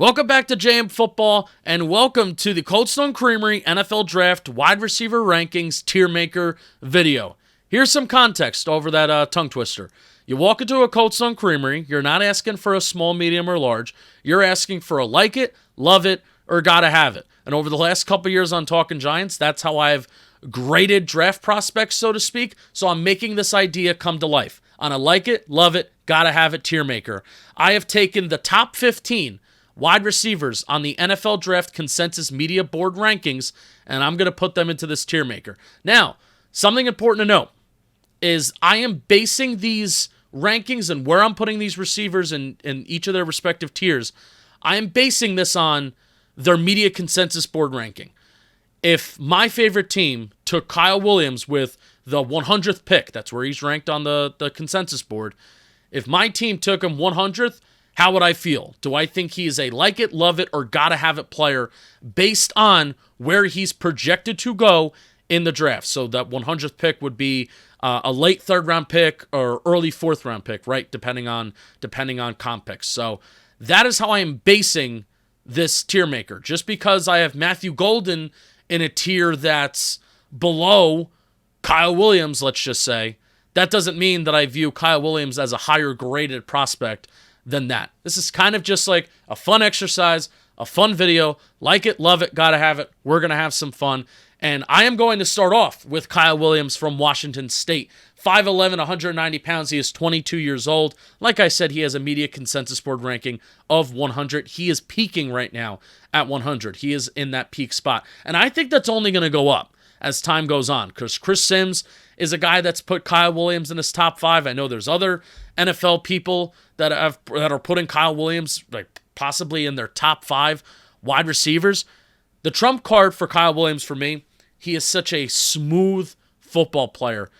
Welcome back to JM Football, and welcome to the Cold Stone Creamery NFL Draft Wide Receiver Rankings Tier Maker video. Here's some context over that tongue twister. You walk into a Cold Stone Creamery, you're not asking for a small, medium, or large. You're asking for a like it, love it, or gotta have it. And over the last couple years on Talking Giants, that's how I've graded draft prospects, so to speak. So I'm making this idea come to life. On a like it, love it, gotta have it tier maker, I have taken the top 15 wide receivers on the NFL Draft Consensus Media Board rankings, and I'm going to put them into this tier maker. Now, something important to note is I am basing these rankings and where I'm putting these receivers in each of their respective tiers, I am basing this on their Media Consensus Board ranking. If my favorite team took Kyle Williams with the 100th pick, that's where he's ranked on the consensus board, if my team took him 100th, how would I feel? Do I think he is a like it, love it, or gotta have it player based on where he's projected to go in the draft? So that 100th pick would be a late third round pick or early fourth round pick, right? Depending on comp picks. So that is how I am basing this tier maker. Just because I have Matthew Golden in a tier that's below Kyle Williams, let's just say, that doesn't mean that I view Kyle Williams as a higher graded prospect than that. This is kind of just like a fun exercise, a fun video. Like it, love it, gotta have it. We're going to have some fun. And I am going to start off with Kyle Williams from Washington State. 5'11", 190 pounds. He is 22 years old. Like I said, he has a media consensus board ranking of 100. He is peaking right now at 100. He is in that peak spot. And I think that's only going to go up as time goes on, because Chris Sims is a guy that's put Kyle Williams in his top 5. I know there's other NFL people that are putting Kyle Williams like possibly in their top 5 wide receivers. The trump card for Kyle Williams for me, he is such a smooth football player.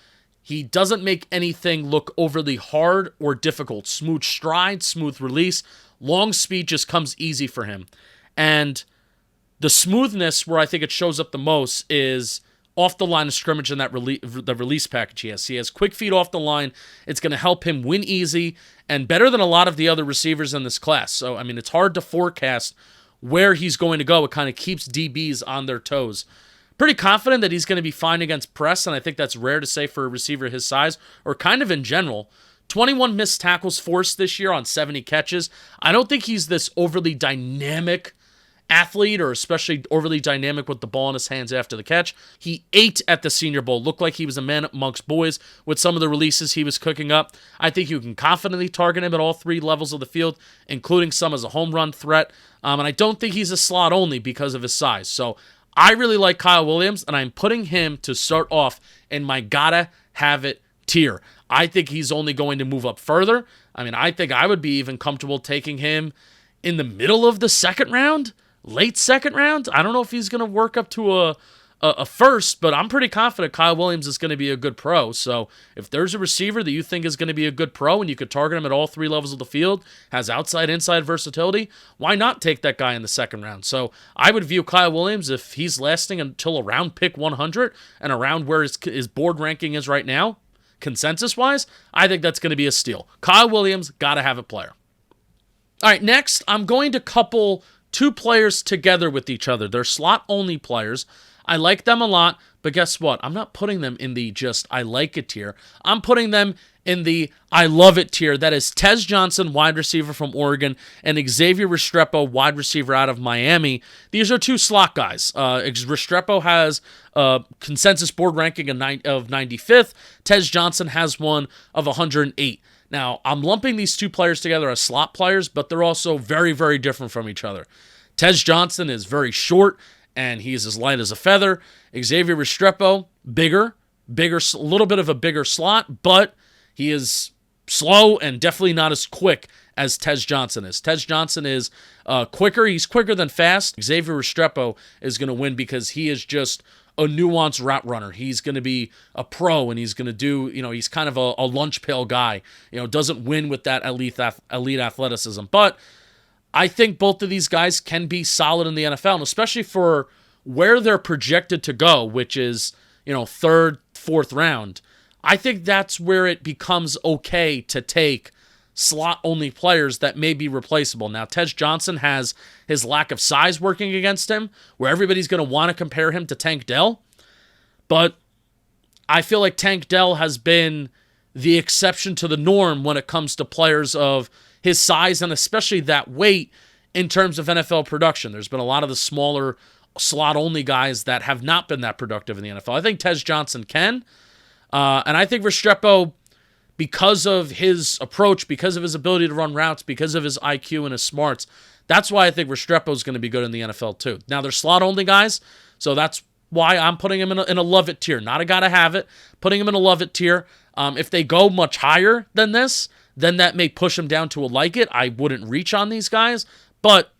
He doesn't make anything look overly hard or difficult. Smooth stride, smooth release, long speed just comes easy for him. And the smoothness where I think it shows up the most is off the line of scrimmage in that the release package he has. He has quick feet off the line. It's going to help him win easy and better than a lot of the other receivers in this class. So, I mean, it's hard to forecast where he's going to go. It kind of keeps DBs on their toes. Pretty confident that he's going to be fine against press, and I think that's rare to say for a receiver his size, or kind of in general. 21 missed tackles forced this year on 70 catches. I don't think he's this overly dynamic athlete, or especially overly dynamic with the ball in his hands after the catch. He ate at the Senior Bowl. Looked like he was a man amongst boys with some of the releases he was cooking up. I think you can confidently target him at all 3 levels of the field, including some as a home run threat. And I don't think he's a slot only because of his size. So I really like Kyle Williams, and I'm putting him to start off in my gotta have it tier. I think he's only going to move up further. I mean, I think I would be even comfortable taking him in the middle of the second round, late second round. I don't know if he's going to work up to a first, but I'm pretty confident Kyle Williams is going to be a good pro. So if there's a receiver that you think is going to be a good pro and you could target him at all 3 levels of the field, has outside, inside versatility, why not take that guy in the second round? So I would view Kyle Williams, if he's lasting until around pick 100 and around where his board ranking is right now, consensus-wise, I think that's going to be a steal. Kyle Williams, got to have a player. All right, next, I'm going to couple 2 players together with each other. They're slot-only players. I like them a lot, but guess what? I'm not putting them in the just I like it tier. I'm putting them in the I love it tier. That is Tez Johnson, wide receiver from Oregon, and Xavier Restrepo, wide receiver out of Miami. These are 2 slot guys. Restrepo has a consensus board ranking of 95th. Tez Johnson has one of 108. Now, I'm lumping these 2 players together as slot players, but they're also very, very different from each other. Tez Johnson is very short, and he's as light as a feather. Xavier Restrepo, bigger, a little bit of a bigger slot, but he is slow and definitely not as quick as Tez Johnson is. Tez Johnson is quicker. He's quicker than fast. Xavier Restrepo is going to win because he is just a nuanced route runner. He's going to be a pro, and he's going to do, he's kind of a lunch pail guy. Doesn't win with that elite athleticism. But I think both of these guys can be solid in the NFL, and especially for where they're projected to go, which is, 3rd, 4th round. I think that's where it becomes okay to take slot-only players that may be replaceable. Now, Tej Johnson has his lack of size working against him, where everybody's going to want to compare him to Tank Dell. But I feel like Tank Dell has been the exception to the norm when it comes to players of his size and especially that weight in terms of NFL production. There's been a lot of the smaller slot-only guys that have not been that productive in the NFL. I think Tej Johnson can. And I think Restrepo, because of his approach, because of his ability to run routes, because of his IQ and his smarts, that's why I think Restrepo is going to be good in the NFL too. Now, they're slot-only guys, so that's why I'm putting him in a love it tier. Not a gotta have it, putting him in a love it tier. If they go much higher than this, then that may push him down to a like it. I wouldn't reach on these guys, but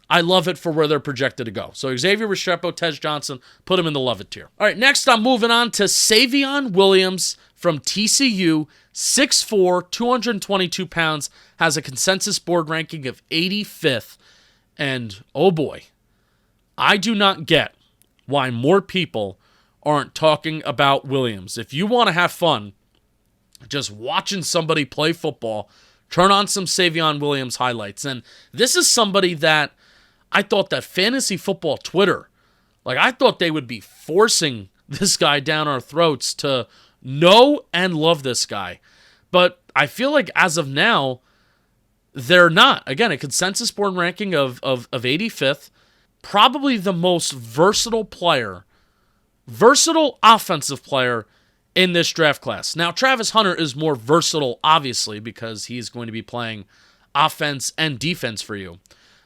I love it for where they're projected to go. So Xavier, Restrepo, Tej Johnson, put him in the love it tier. All right, next I'm moving on to Savion Williams from TCU, 6'4", 222 pounds, has a consensus board ranking of 85th. And oh boy, I do not get why more people aren't talking about Williams. If you want to have fun just watching somebody play football, turn on some Savion Williams highlights. And this is somebody that I thought that fantasy football Twitter, like I thought they would be forcing this guy down our throats to know and love this guy. But I feel like as of now, they're not. Again, a consensus board ranking of 85th, probably the most versatile offensive player in this draft class. Now, Travis Hunter is more versatile, obviously, because he's going to be playing offense and defense for you.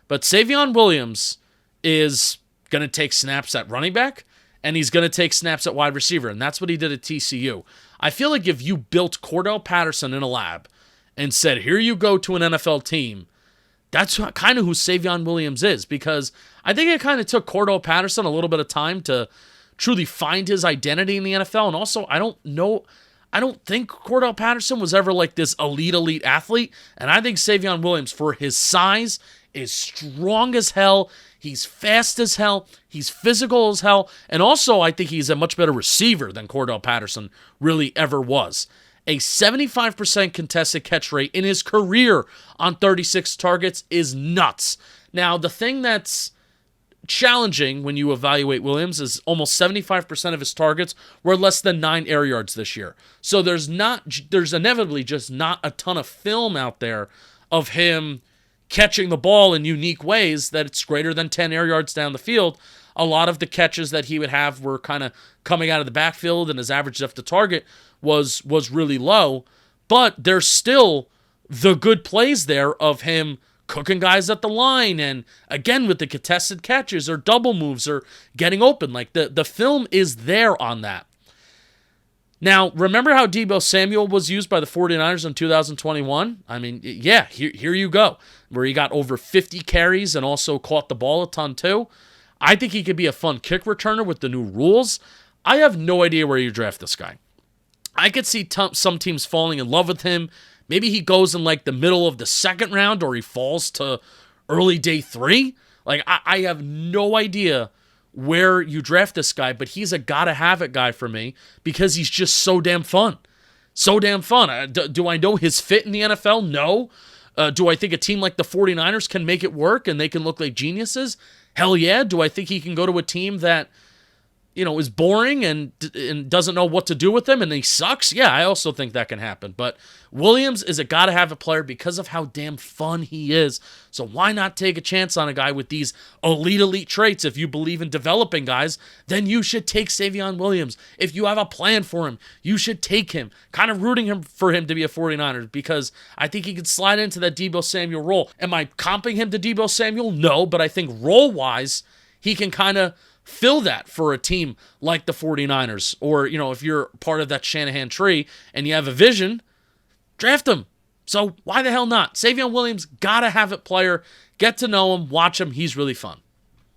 But Savion Williams is going to take snaps at running back, and he's going to take snaps at wide receiver, and that's what he did at TCU. I feel like if you built Cordell Patterson in a lab and said, here you go to an NFL team, that's kind of who Savion Williams is, because I think it kind of took Cordell Patterson a little bit of time to truly find his identity in the NFL, and also I don't think Cordell Patterson was ever like this elite athlete, and I think Savion Williams, for his size, is strong as hell. He's fast as hell. He's physical as hell. And also, I think he's a much better receiver than Cordell Patterson really ever was. A 75% contested catch rate in his career on 36 targets is nuts. Now, the thing that's challenging when you evaluate Williams is almost 75% of his targets were less than 9 air yards this year. So there's inevitably just not a ton of film out there of him catching the ball in unique ways that it's greater than 10 air yards down the field. A lot of the catches that he would have were kind of coming out of the backfield, and his average depth to target was really low. But there's still the good plays there of him cooking guys at the line, and again with the contested catches or double moves or getting open. Like the film is there on that. Now, remember how Deebo Samuel was used by the 49ers in 2021? I mean, yeah, here you go, where he got over 50 carries and also caught the ball a ton too. I think he could be a fun kick returner with the new rules. I have no idea where you draft this guy. I could see some teams falling in love with him. Maybe he goes in like the middle of the second round, or he falls to early day 3. Like, I have no idea where you draft this guy, but he's a gotta-have-it guy for me because he's just so damn fun. So damn fun. Do I know his fit in the NFL? No. Do I think a team like the 49ers can make it work and they can look like geniuses? Hell yeah. Do I think he can go to a team that, is boring and doesn't know what to do with him and he sucks? Yeah, I also think that can happen. But Williams is a gotta-have-it player because of how damn fun he is. So why not take a chance on a guy with these elite traits? If you believe in developing guys, then you should take Savion Williams. If you have a plan for him, you should take him. Kind of rooting for him to be a 49er because I think he could slide into that Deebo Samuel role. Am I comping him to Deebo Samuel? No, but I think role-wise, he can kind of fill that for a team like the 49ers. Or, if you're part of that Shanahan tree and you have a vision, draft him. So why the hell not? Savion Williams, gotta have it player. Get to know him, watch him. He's really fun.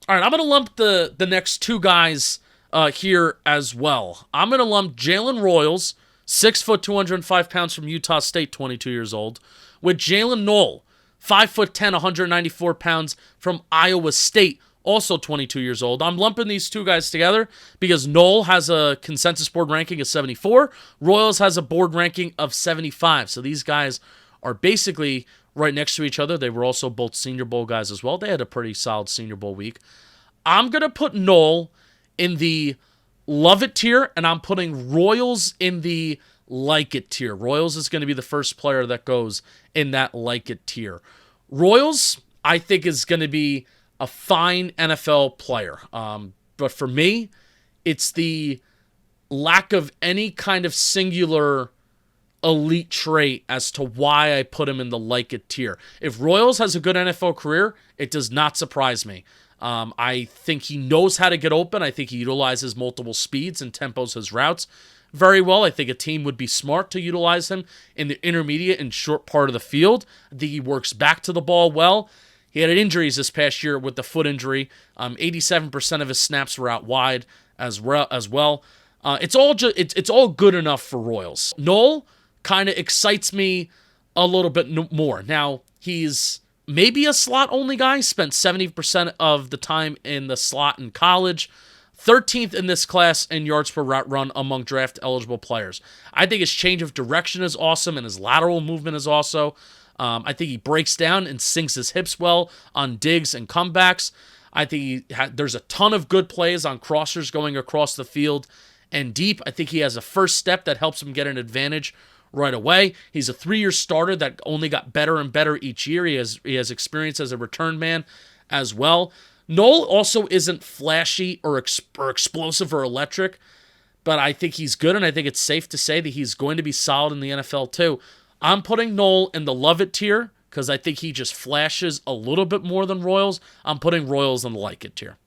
All right, I'm going to lump the next two guys here as well. I'm going to lump Jalen Royals, 6 foot, 205 pounds from Utah State, 22 years old, with Jalen Noel, 5'10", 194 pounds from Iowa State, also 22 years old. I'm lumping these two guys together because Noel has a consensus board ranking of 74. Royals has a board ranking of 75. So these guys are basically right next to each other. They were also both Senior Bowl guys as well. They had a pretty solid Senior Bowl week. I'm going to put Noel in the love it tier, and I'm putting Royals in the like it tier. Royals is going to be the first player that goes in that like it tier. Royals, I think, is going to be a fine NFL player. But for me, it's the lack of any kind of singular elite trait as to why I put him in the like it tier. If Royals has a good NFL career, it does not surprise me. I think he knows how to get open. I think he utilizes multiple speeds and tempos his routes very well. I think a team would be smart to utilize him in the intermediate and short part of the field. I think he works back to the ball well. He had injuries this past year with the foot injury. 87% of his snaps were out wide as well. It's all good enough for Royals. Noel kind of excites me a little bit more. Now, he's maybe a slot-only guy. Spent 70% of the time in the slot in college. 13th in this class in yards per route run among draft-eligible players. I think his change of direction is awesome, and his lateral movement is also. I think he breaks down and sinks his hips well on digs and comebacks. I think there's a ton of good plays on crossers going across the field and deep. I think he has a first step that helps him get an advantage right away. He's a 3-year starter that only got better and better each year. He has experience as a return man as well. Noel also isn't flashy or explosive or electric, but I think he's good, and I think it's safe to say that he's going to be solid in the NFL too. I'm putting Noel in the love it tier because I think he just flashes a little bit more than Royals. I'm putting Royals in the like it tier.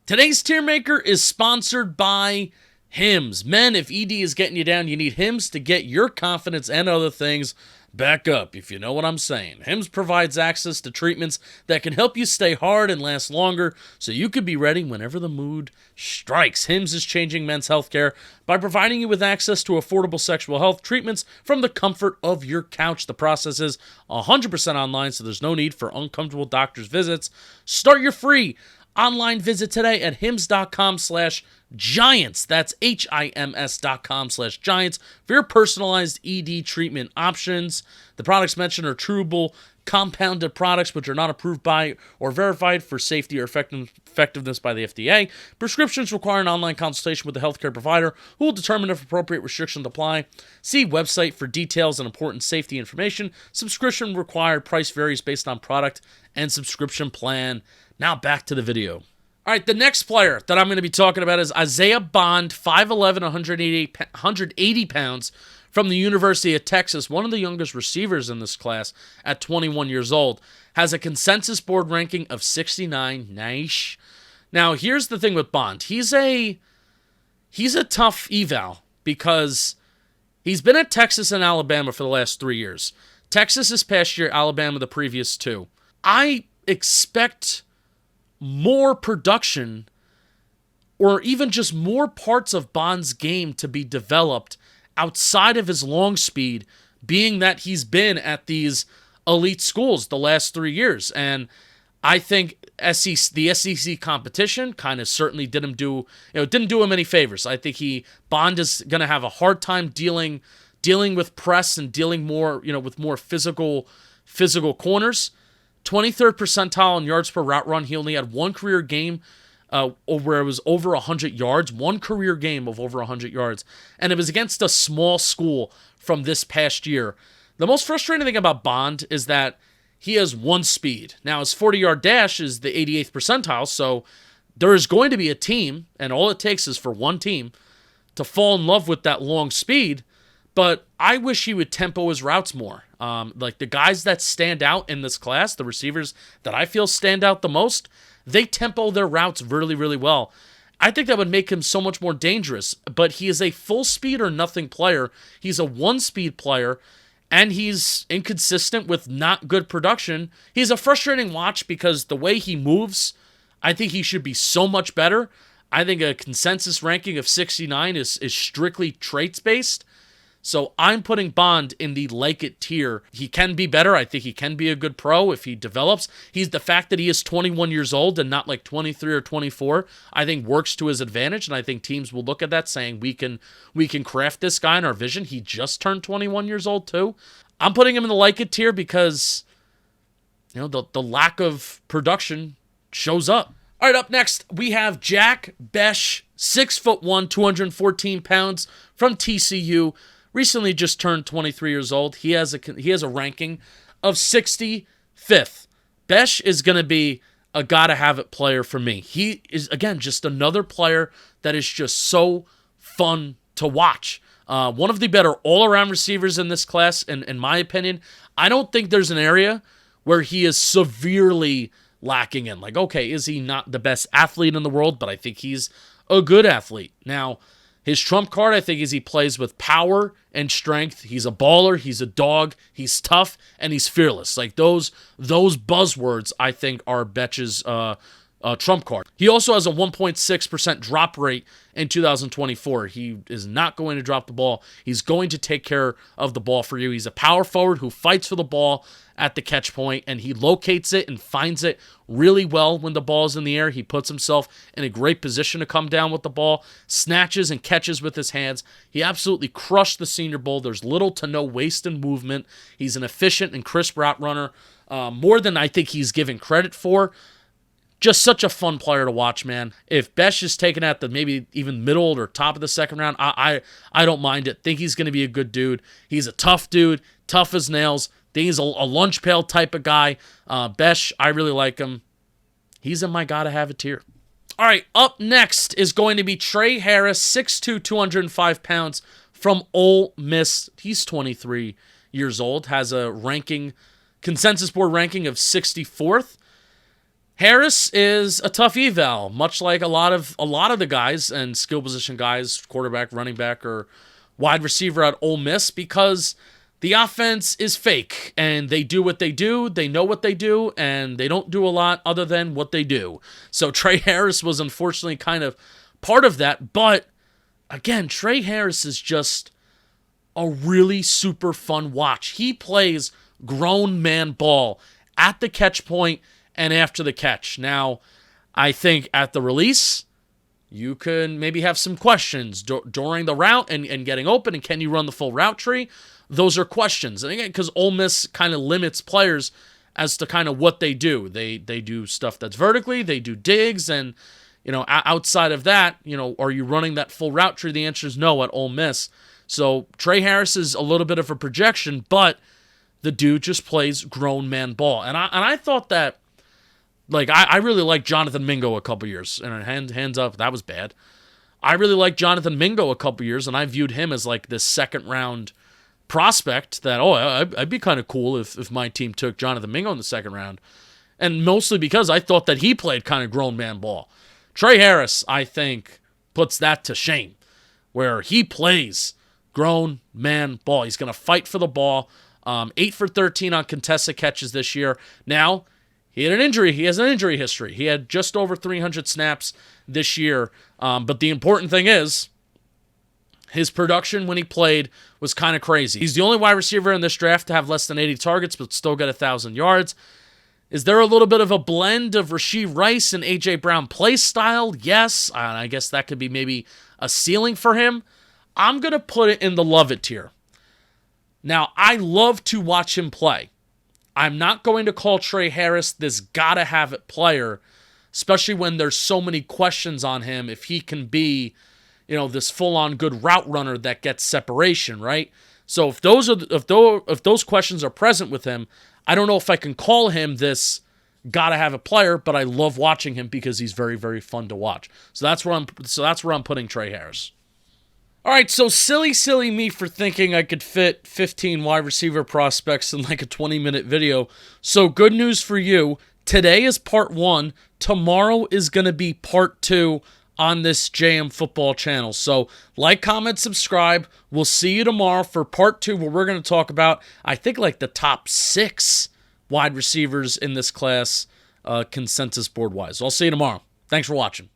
Today's tier maker is sponsored by Hims. Men, if ED is getting you down, you need Hims to get your confidence and other things back up, if you know what I'm saying. Hims provides access to treatments that can help you stay hard and last longer so you can be ready whenever the mood strikes. Hims is changing men's healthcare by providing you with access to affordable sexual health treatments from the comfort of your couch. The process is 100% online, so there's no need for uncomfortable doctor's visits. Start your free online visit today at hims.com/giants. That's HIMS.com/giants for your personalized ED treatment options. The products mentioned are chewable, compounded products which are not approved by or verified for safety or effectiveness by the FDA. Prescriptions require an online consultation with a healthcare provider who will determine if appropriate restrictions apply. See website for details and important safety information. Subscription required. Price varies based on product and subscription plan. Now back to the video. All right, the next player that I'm going to be talking about is Isaiah Bond, 5'11", 180 pounds, from the University of Texas, one of the youngest receivers in this class at 21 years old, has a consensus board ranking of 69. Nice. Now, here's the thing with Bond. He's a tough eval because he's been at Texas and Alabama for the last 3 years. Texas this past year, Alabama the previous 2. I expect more production or even just more parts of Bond's game to be developed outside of his long speed, being that he's been at these elite schools the last 3 years. And I think the SEC competition kind of certainly didn't do him any favors. I think Bond is going to have a hard time dealing with press and dealing more, with more physical corners. 23rd percentile in yards per route run. He only had one career game where it was over 100 yards. One career game of over 100 yards. And it was against a small school from this past year. The most frustrating thing about Bond is that he has one speed. Now, his 40-yard dash is the 88th percentile, so there is going to be a team, and all it takes is for one team to fall in love with that long speed. But I wish he would tempo his routes more. Like the guys that stand out in this class, the receivers that I feel stand out the most, they tempo their routes really, really well. I think that would make him so much more dangerous. But he is a full speed or nothing player. He's a one-speed player, and he's inconsistent with not good production. He's a frustrating watch because the way he moves, I think he should be so much better. I think a consensus ranking of 69 is strictly traits-based. So I'm putting Bond in the like it tier. He can be better. I think he can be a good pro if he develops. The fact that he is 21 years old and not like 23 or 24, I think works to his advantage. And I think teams will look at that saying, we can craft this guy in our vision. He just turned 21 years old too. I'm putting him in the like it tier because, the lack of production shows up. All right, up next, we have Jack Bech, 6'1", 214 pounds from TCU. Recently just turned 23 years old. He has a ranking of 65th. Bech is going to be a gotta-have-it player for me. He is, again, just another player that is just so fun to watch. One of the better all-around receivers in this class, in my opinion. I don't think there's an area where he is severely lacking in. Like, okay, is he not the best athlete in the world? But I think he's a good athlete. Now, his trump card, I think, is he plays with power and strength. He's a baller. He's a dog. He's tough, and he's fearless. Like, those buzzwords, I think, are Bech's trump card. He also has a 1.6% drop rate in 2024. He is not going to drop the ball. He's going to take care of the ball for you. He's a power forward who fights for the ball at the catch point, and he locates it and finds it really well when the ball is in the air. He puts himself in a great position to come down with the ball, snatches and catches with his hands. He absolutely crushed the Senior Bowl. There's little to no waste in movement. He's an efficient and crisp route runner, more than I think he's given credit for. Just such a fun player to watch, man. If Bech is taken at the maybe even middle or top of the second round, I don't mind it. Think he's going to be a good dude. He's a tough dude, tough as nails. Think he's a lunch pail type of guy. Bech, I really like him. He's in my gotta-have-it tier. All right, up next is going to be Tre Harris, 6'2", 205 pounds from Ole Miss. He's 23 years old, has a consensus board ranking of 64th. Harris is a tough eval, much like a lot of the guys and skill position guys, quarterback, running back, or wide receiver at Ole Miss, because the offense is fake, and they do what they do, they know what they do, and they don't do a lot other than what they do. So Tre Harris was unfortunately kind of part of that, but again, Tre Harris is just a really super fun watch. He plays grown man ball at the catch point and after the catch. Now, I think at the release, you can maybe have some questions during the route and getting open, and can you run the full route tree? Those are questions. And again, because Ole Miss kind of limits players as to kind of what they do. They do stuff that's vertically, they do digs, and, outside of that, are you running that full route tree? The answer is no at Ole Miss. So Tre Harris is a little bit of a projection, but the dude just plays grown man ball. And I thought that, I really liked Jonathan Mingo a couple years. And hands up, that was bad. I really liked Jonathan Mingo a couple years, and I viewed him as this second round prospect that, I'd be kind of cool if my team took Jonathan Mingo in the second round. And mostly because I thought that he played kind of grown man ball. Tre Harris, I think, puts that to shame, where he plays grown man ball. He's going to fight for the ball. 8 for 13 on contested catches this year. Now, he had an injury. He has an injury history. He had just over 300 snaps this year. But the important thing is, his production when he played was kind of crazy. He's the only wide receiver in this draft to have less than 80 targets, but still get 1,000 yards. Is there a little bit of a blend of Rashee Rice and A.J. Brown play style? Yes. I guess that could be maybe a ceiling for him. I'm going to put it in the love it tier. Now, I love to watch him play. I'm not going to call Tre Harris this gotta-have-it player, especially when there's so many questions on him if he can be, this full-on good route runner that gets separation, right? So if those questions are present with him, I don't know if I can call him this gotta-have-it player, but I love watching him because he's very, very fun to watch. So that's where I'm putting Tre Harris. All right, so silly me for thinking I could fit 15 wide receiver prospects in a 20-minute video. So good news for you. Today is part 1. Tomorrow is going to be part 2 on this JM Football channel. So like, comment, subscribe. We'll see you tomorrow for part 2, where we're going to talk about, I think, the top 6 wide receivers in this class, consensus board-wise. So I'll see you tomorrow. Thanks for watching.